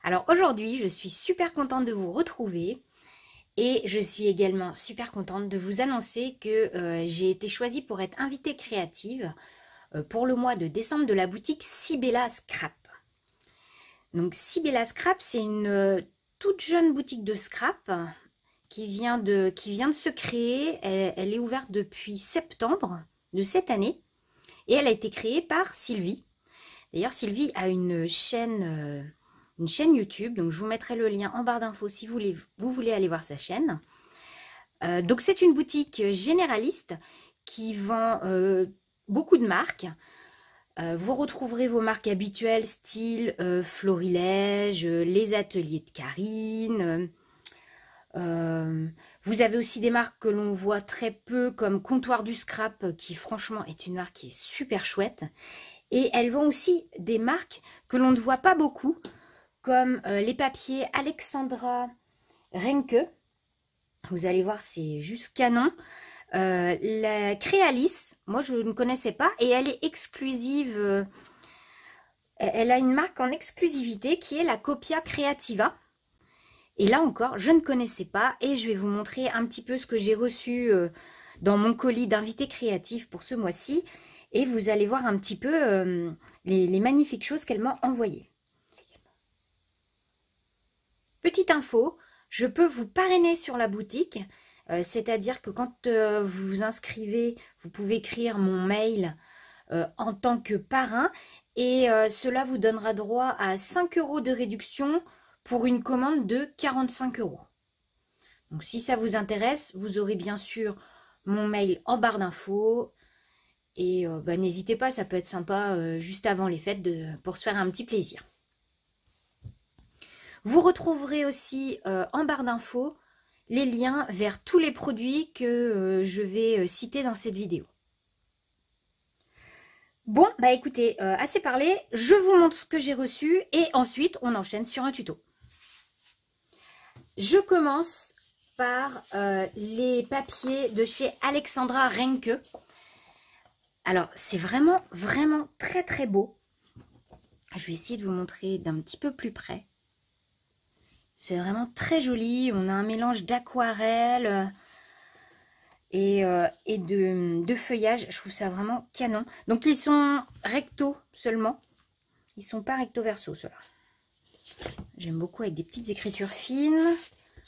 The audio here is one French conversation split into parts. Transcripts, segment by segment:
Alors aujourd'hui, je suis super contente de vous retrouver et je suis également super contente de vous annoncer que j'ai été choisie pour être invitée créative pour le mois de décembre de la boutique Sibella Scrap. Donc Sibella Scrap, c'est une toute jeune boutique de scrap qui vient de se créer. Elle est ouverte depuis septembre de cette année et elle a été créée par Sylvie. D'ailleurs, Sylvie a une chaîne YouTube, donc je vous mettrai le lien en barre d'infos si vous voulez aller voir sa chaîne. Donc c'est une boutique généraliste qui vend beaucoup de marques. Vous retrouverez vos marques habituelles, style Florilège, les ateliers de Karine. Vous avez aussi des marques que l'on voit très peu, comme Comptoir du Scrap, qui franchement est une marque qui est super chouette. Et elles vendent aussi des marques que l'on ne voit pas beaucoup, comme les papiers Alexandra Renke. Vous allez voir, c'est juste canon. La Créalis, moi je ne connaissais pas, et elle est exclusive. Elle a une marque en exclusivité qui est la Copia Creativa. Et là encore, je ne connaissais pas, et je vais vous montrer un petit peu ce que j'ai reçu dans mon colis d'invité créatif pour ce mois-ci. Et vous allez voir un petit peu les magnifiques choses qu'elle m'a envoyées. Petite info, je peux vous parrainer sur la boutique. C'est-à-dire que quand vous vous inscrivez, vous pouvez écrire mon mail en tant que parrain. Et cela vous donnera droit à 5 € de réduction pour une commande de 45 €. Donc si ça vous intéresse, vous aurez bien sûr mon mail en barre d'infos. Et n'hésitez pas, ça peut être sympa juste avant les fêtes pour se faire un petit plaisir. Vous retrouverez aussi en barre d'infos les liens vers tous les produits que je vais citer dans cette vidéo. Bon, bah écoutez, assez parlé, je vous montre ce que j'ai reçu et ensuite on enchaîne sur un tuto. Je commence par les papiers de chez Alexandra Renke. Alors, c'est vraiment très très beau. Je vais essayer de vous montrer d'un petit peu plus près. C'est vraiment très joli. On a un mélange d'aquarelle et de feuillage. Je trouve ça vraiment canon. Donc, ils sont recto seulement. Ils ne sont pas recto verso, ceux-là. J'aime beaucoup avec des petites écritures fines.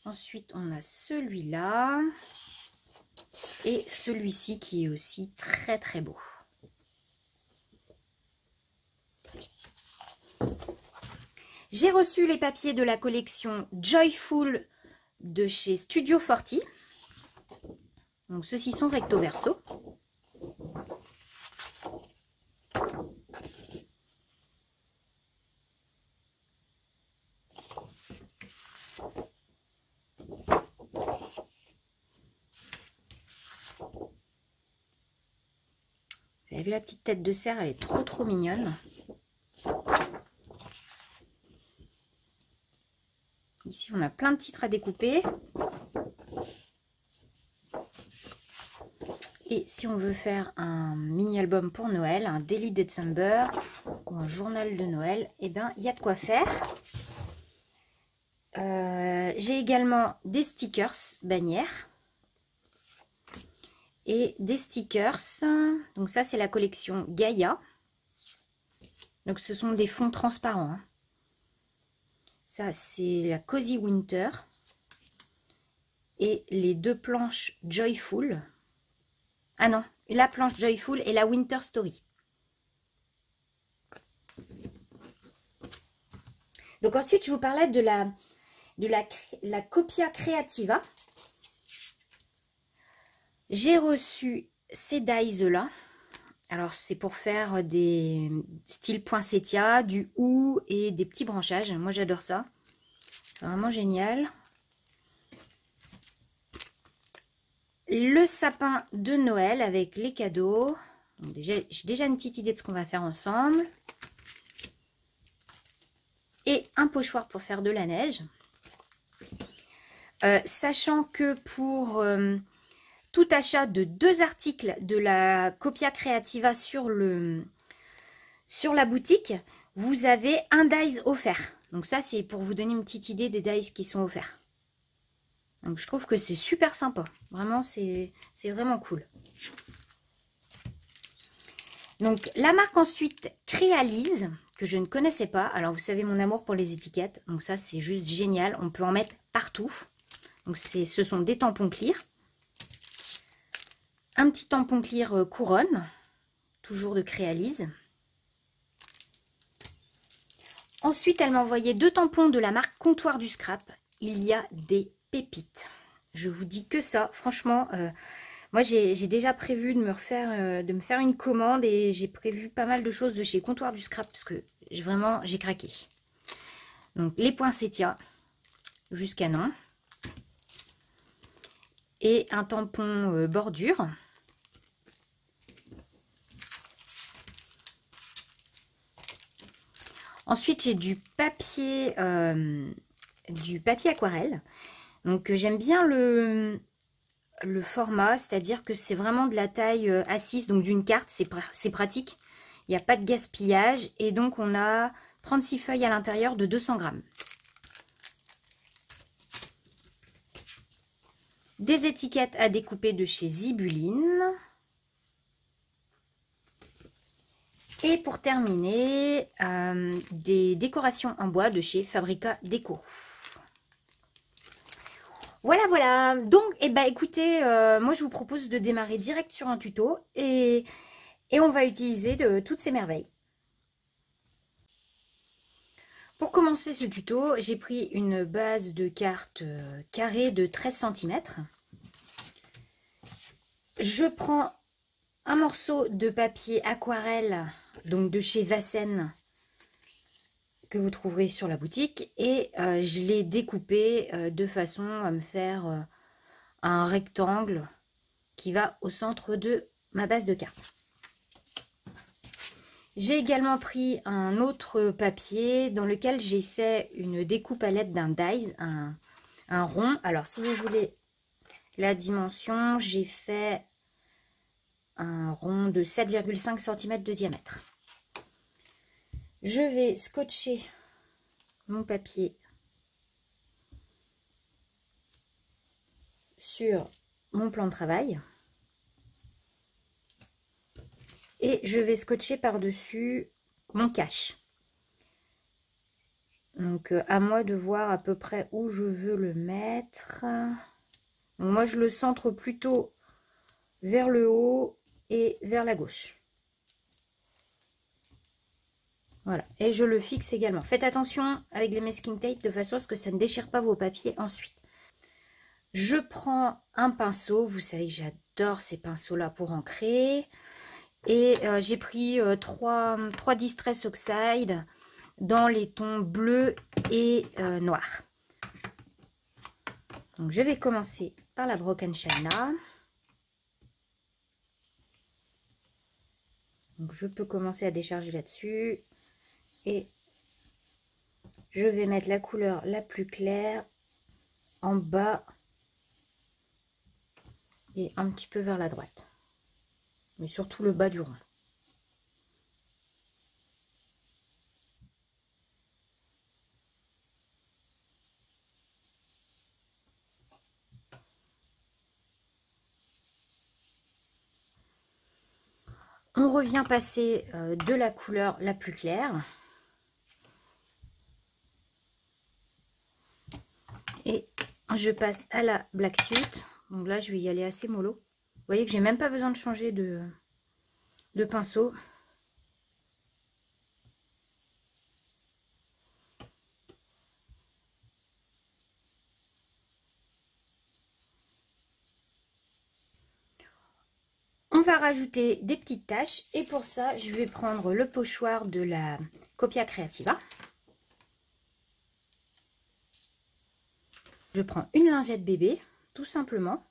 Ensuite, on a celui-là. Et celui-ci qui est aussi très très beau. J'ai reçu les papiers de la collection Joyful de chez Studio 40. Donc ceux-ci sont recto verso. Vous avez vu la petite tête de cerf, elle est trop mignonne. Ici, on a plein de titres à découper. Et si on veut faire un mini-album pour Noël, un Daily December ou un journal de Noël, eh bien, il y a de quoi faire. J'ai également des stickers bannières. Et des stickers. Donc ça, c'est la collection Gaïa. Donc ce sont des fonds transparents. Hein. Ça, c'est la Cozy Winter. Et les deux planches Joyful. Ah non, la planche Joyful et la Winter Story. Donc ensuite, je vous parlais de la Copia Creativa. J'ai reçu ces dies-là. Alors, c'est pour faire des styles poinsettia, du hou et des petits branchages. Moi, j'adore ça. C'est vraiment génial. Le sapin de Noël avec les cadeaux. J'ai déjà une petite idée de ce qu'on va faire ensemble. Et un pochoir pour faire de la neige. Sachant que pour tout achat de 2 articles de la Copia Creativa sur la boutique, vous avez un dies offert. Donc ça, c'est pour vous donner une petite idée des dies qui sont offerts. Donc je trouve que c'est super sympa. Vraiment, c'est vraiment cool. Donc la marque ensuite Créalise, que je ne connaissais pas. Alors vous savez mon amour pour les étiquettes. Donc ça, c'est juste génial. On peut en mettre partout. Donc ce sont des tampons clear. Un petit tampon clear couronne. Toujours de Créalise. Ensuite, elle m'a envoyé 2 tampons de la marque Comptoir du Scrap. Il y a des pépites. Je vous dis que ça. Franchement, moi j'ai déjà prévu de me faire une commande et j'ai prévu pas mal de choses de chez Comptoir du Scrap parce que vraiment j'ai craqué. Donc les poinsettias jusqu'à non. Et un tampon bordure. Ensuite, j'ai du papier aquarelle. Donc, j'aime bien le format, c'est-à-dire que c'est vraiment de la taille assise, donc d'une carte, c'est pratique. Il n'y a pas de gaspillage et donc on a 36 feuilles à l'intérieur de 200 grammes. Des étiquettes à découper de chez Zibuline. Et pour terminer, des décorations en bois de chez Fabrica Déco. Voilà, voilà. Donc, écoutez, moi je vous propose de démarrer direct sur un tuto et on va utiliser toutes ces merveilles. Pour commencer ce tuto, j'ai pris une base de cartes carrée de 13 cm. Je prends un morceau de papier aquarelle, donc de chez Vassen, que vous trouverez sur la boutique, et je l'ai découpé de façon à me faire un rectangle qui va au centre de ma base de cartes. J'ai également pris un autre papier dans lequel j'ai fait une découpe à l'aide d'un dies, un rond. Alors si vous voulez la dimension, j'ai fait un rond de 7,5 cm de diamètre. Je vais scotcher mon papier sur mon plan de travail et je vais scotcher par-dessus mon cache. Donc à moi de voir à peu près où je veux le mettre. Donc, moi je le centre plutôt vers le haut et vers la gauche. Voilà, et je le fixe également. Faites attention avec les masking tape de façon à ce que ça ne déchire pas vos papiers ensuite. Je prends un pinceau, vous savez que j'adore ces pinceaux-là pour ancrer. Et j'ai pris 3 Distress Oxide dans les tons bleu et noir. Donc je vais commencer par la Broken China. Donc je peux commencer à décharger là-dessus. Et je vais mettre la couleur la plus claire en bas et un petit peu vers la droite. Mais surtout le bas du rond. On revient passer de la couleur la plus claire. Et je passe à la Black Suit. Donc là, je vais y aller assez mollo. Vous voyez que j'ai même pas besoin de changer de pinceau. On va rajouter des petites taches. Et pour ça, je vais prendre le pochoir de la Copia Creativa. Je prends une lingette bébé, tout simplement.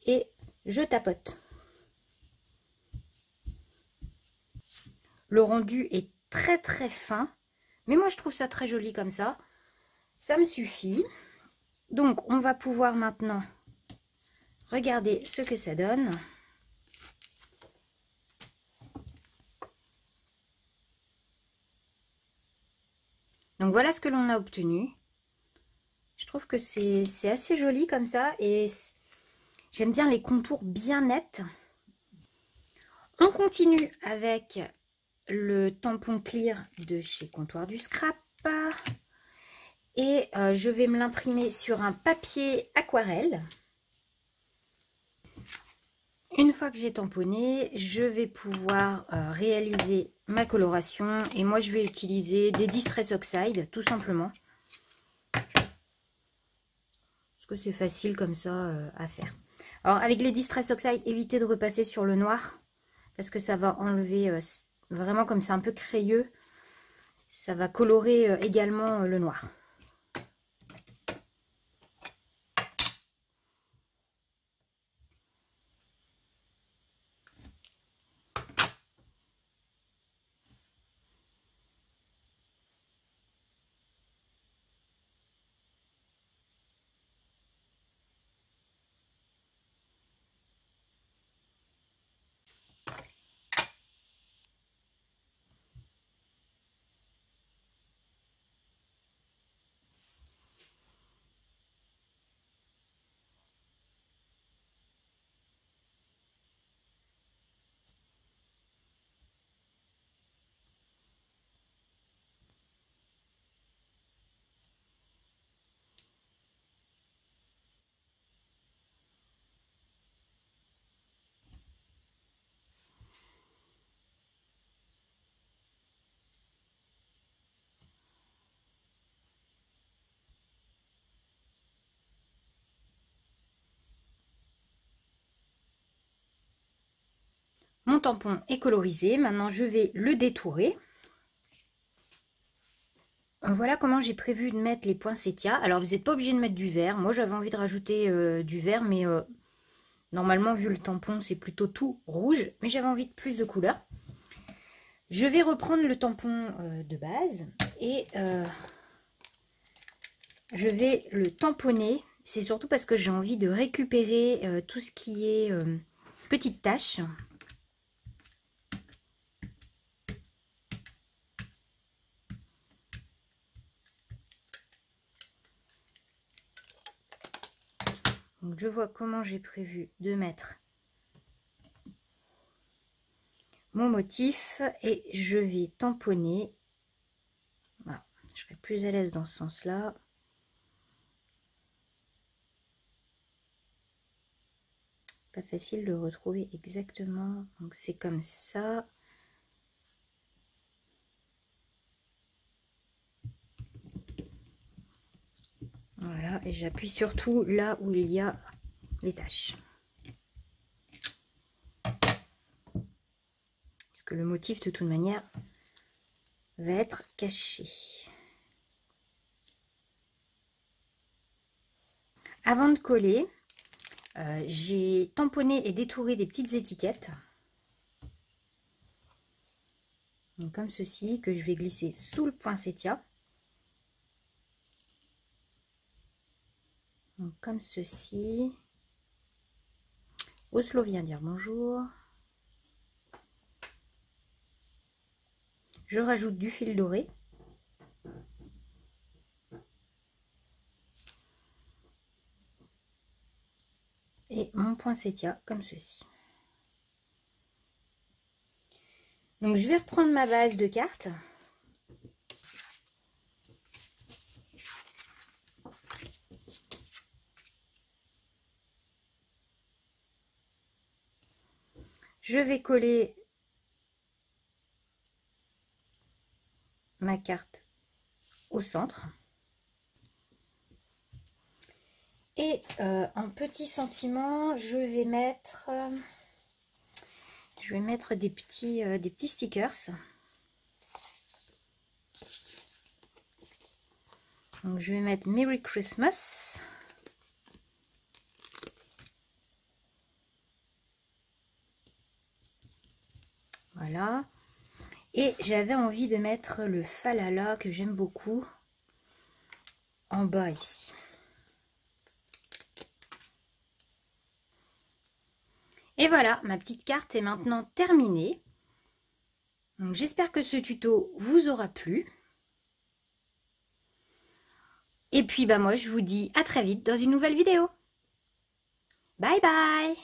Et je tapote. Le rendu est très très fin. Mais moi, je trouve ça très joli comme ça. Ça me suffit. Donc, on va pouvoir maintenant regarder ce que ça donne. Donc voilà ce que l'on a obtenu. Je trouve que c'est assez joli comme ça et j'aime bien les contours bien nets. On continue avec le tampon clear de chez Comptoir du Scrap. Et je vais me l'imprimer sur un papier aquarelle. Une fois que j'ai tamponné, je vais pouvoir réaliser ma coloration. Et moi, je vais utiliser des Distress Oxide, tout simplement. Parce que c'est facile comme ça à faire. Alors, avec les Distress Oxide, évitez de repasser sur le noir. Parce que ça va enlever, vraiment comme c'est un peu crayeux, ça va colorer également le noir. Mon tampon est colorisé. Maintenant, je vais le détourer. Voilà comment j'ai prévu de mettre les poinsettias. Alors, vous n'êtes pas obligé de mettre du vert. Moi, j'avais envie de rajouter du vert, mais normalement, vu le tampon, c'est plutôt tout rouge. Mais j'avais envie de plus de couleurs. Je vais reprendre le tampon de base et je vais le tamponner. C'est surtout parce que j'ai envie de récupérer tout ce qui est petites taches. Donc, je vois comment j'ai prévu de mettre mon motif et je vais tamponner. Voilà, je serai plus à l'aise dans ce sens-là. Pas facile de retrouver exactement. Donc, c'est comme ça. Voilà, et j'appuie surtout là où il y a les taches. Parce que le motif, de toute manière, va être caché. Avant de coller, j'ai tamponné et détouré des petites étiquettes. Donc, comme ceci, que je vais glisser sous le poinsettia. Donc, comme ceci. Oslo vient dire bonjour. Je rajoute du fil doré. Et mon poinsettia comme ceci. Donc je vais reprendre ma base de cartes. Je vais coller ma carte au centre. Et en petit sentiment, je vais mettre des petits stickers. Donc je vais mettre Merry Christmas. Voilà. Et j'avais envie de mettre le falala que j'aime beaucoup en bas ici. Et voilà, ma petite carte est maintenant terminée. Donc j'espère que ce tuto vous aura plu. Et puis bah moi je vous dis à très vite dans une nouvelle vidéo. Bye bye!